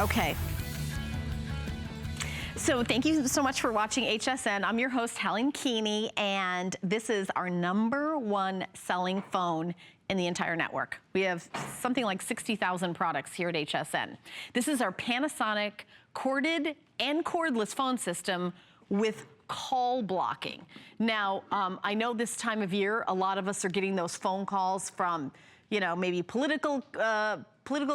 Okay. So thank you so much for watching HSN. I'm your host, Helen Keeney, and this is our #1 selling phone in the entire network. We have something like 60,000 products here at HSN. This is our Panasonic corded and cordless phone system with call blocking. Now, I know this time of year, a lot of us are getting those phone calls from, you know, maybe political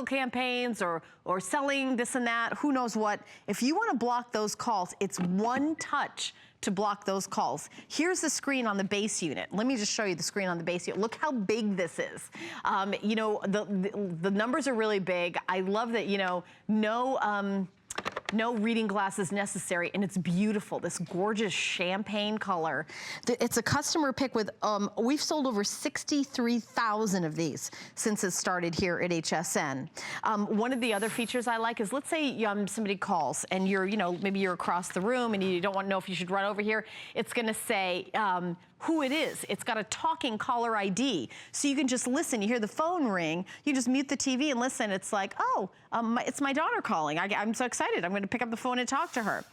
campaigns or selling this and that, who knows what. If you want to block those calls, it's one touch to block those calls. Here's the screen on the base unit. Let me just show you the screen on the base unit. Look how big this is. You know, the numbers are really big. I love that, you know, no reading glasses necessary, and it's beautiful, this gorgeous champagne color. It's a customer pick with, we've sold over 63,000 of these since it started here at HSN. One of the other features I like is, let's say somebody calls and you're, you know, maybe you're across the room and you don't want to know if you should run over here. It's gonna say, who it is. It's got a talking caller ID. So you can just listen. You hear the phone ring, you just mute the TV and listen. It's like, oh, it's my daughter calling. I'm so excited. I'm gonna pick up the phone and talk to her.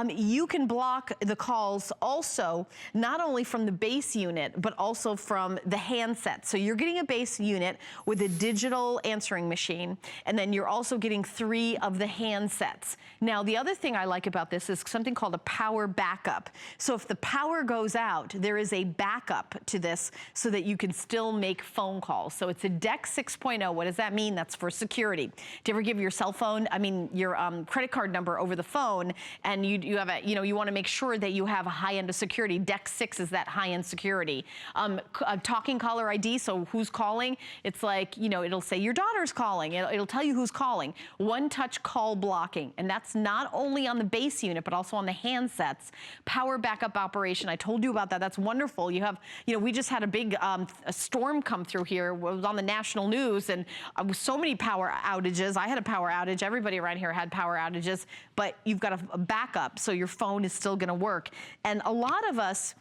You can block the calls also, not only from the base unit, but also from the handset. So you're getting a base unit with a digital answering machine, and then you're also getting 3 of the handsets. Now, the other thing I like about this is something called a power backup. So if the power goes out, there is a backup to this so that you can still make phone calls. So it's a DECT 6.0. What does that mean? That's for security. Do you ever give your cell phone, your credit card number over the phone, and you have a, you want to make sure that you have a high end of security? DECT 6 is that high end security. A talking caller ID, so who's calling? It's like, it'll say your daughter's calling. It'll tell you who's calling. One touch call blocking, and that's not only on the base unit, but also on the handsets. Power backup operation. I told you about that. That's wonderful. You have, we just had a big a storm come through here. It was on the national news, and so many power outages. I had a power outage. Everybody around here had power outages, but you've got a backup, so your phone is still gonna work. And a lot of us,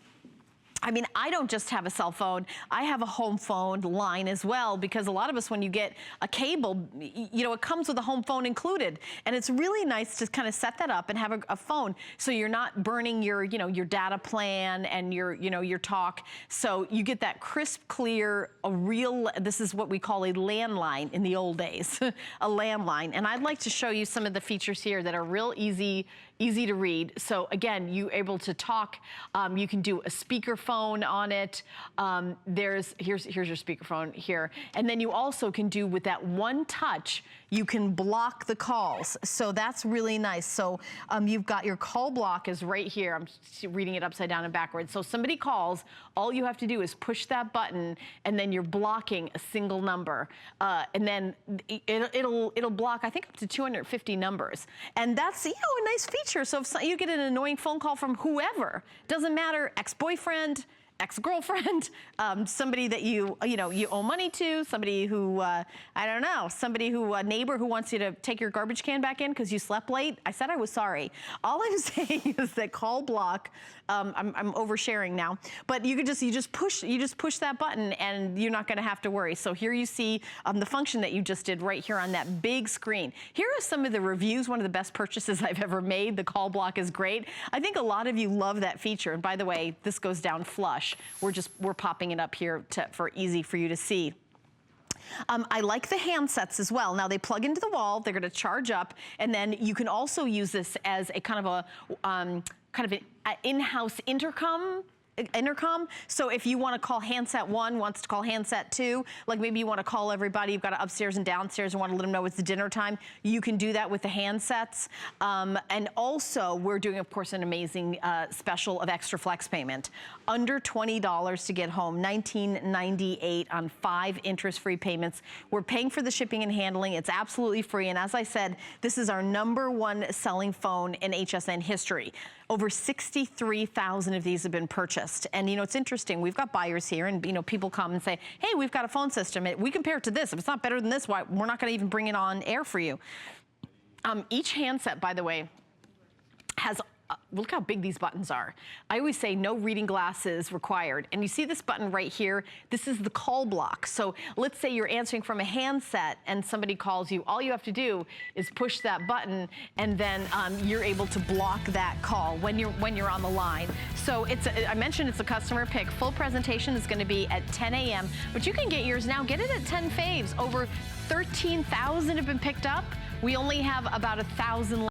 I don't just have a cell phone. I have a home phone line as well, because a lot of us, when you get a cable, it comes with a home phone included. And it's really nice to kind of set that up and have a phone so you're not burning your, your data plan and your talk. So you get that crisp, clear, this is what we call a landline in the old days, a landline. And I'd like to show you some of the features here that are real easy to read. So again, you're able to talk. You can do a speakerphone on it. Here's your speakerphone here. And then you also can do, with that one touch, you can block the calls. So that's really nice. So you've got your call block is right here. I'm reading it upside down and backwards. So somebody calls, all you have to do is push that button, and then you're blocking a single number. And then it'll block, I think, up to 250 numbers. And that's, a nice feature. So if you get an annoying phone call from whoever, doesn't matter, ex-boyfriend, ex-girlfriend, somebody that you owe money to, somebody who, I don't know, a neighbor who wants you to take your garbage can back in because you slept late. I said I was sorry. All I'm saying is that call block, I'm oversharing now, but you just push that button and you're not gonna have to worry. So here you see the function that you just did right here on that big screen. Here are some of the reviews. One of the best purchases I've ever made. The call block is great. I think a lot of you love that feature. And by the way, this goes down flush. We're popping it up here for easy for you to see. I like the handsets as well. Now they plug into the wall, they're gonna charge up, and then you can also use this as a kind of an in-house intercom. So if you want to call handset 1, wants to call handset 2, like maybe you want to call everybody, you've got to upstairs and downstairs and want to let them know it's dinner time, you can do that with the handsets. And also we're doing, of course, an amazing special of extra flex payment. Under $20 to get home, $19.98 on 5 interest-free payments. We're paying for the shipping and handling. It's absolutely free. And as I said, this is our #1 selling phone in HSN history. Over 63,000 of these have been purchased. And it's interesting, we've got buyers here, and people come and say, hey, we've got a phone system. We compare it to this. If it's not better than this, why we're not gonna even bring it on air for you. Each handset, by the way, has look how big these buttons are. I always say no reading glasses required. And you see this button right here? This is the call block. So let's say you're answering from a handset and somebody calls you. All you have to do is push that button, and then you're able to block that call when you're on the line. So I mentioned it's a customer pick. Full presentation is going to be at 10 a.m. But you can get yours now. Get it at 10 faves. Over 13,000 have been picked up. We only have about 1,000 left.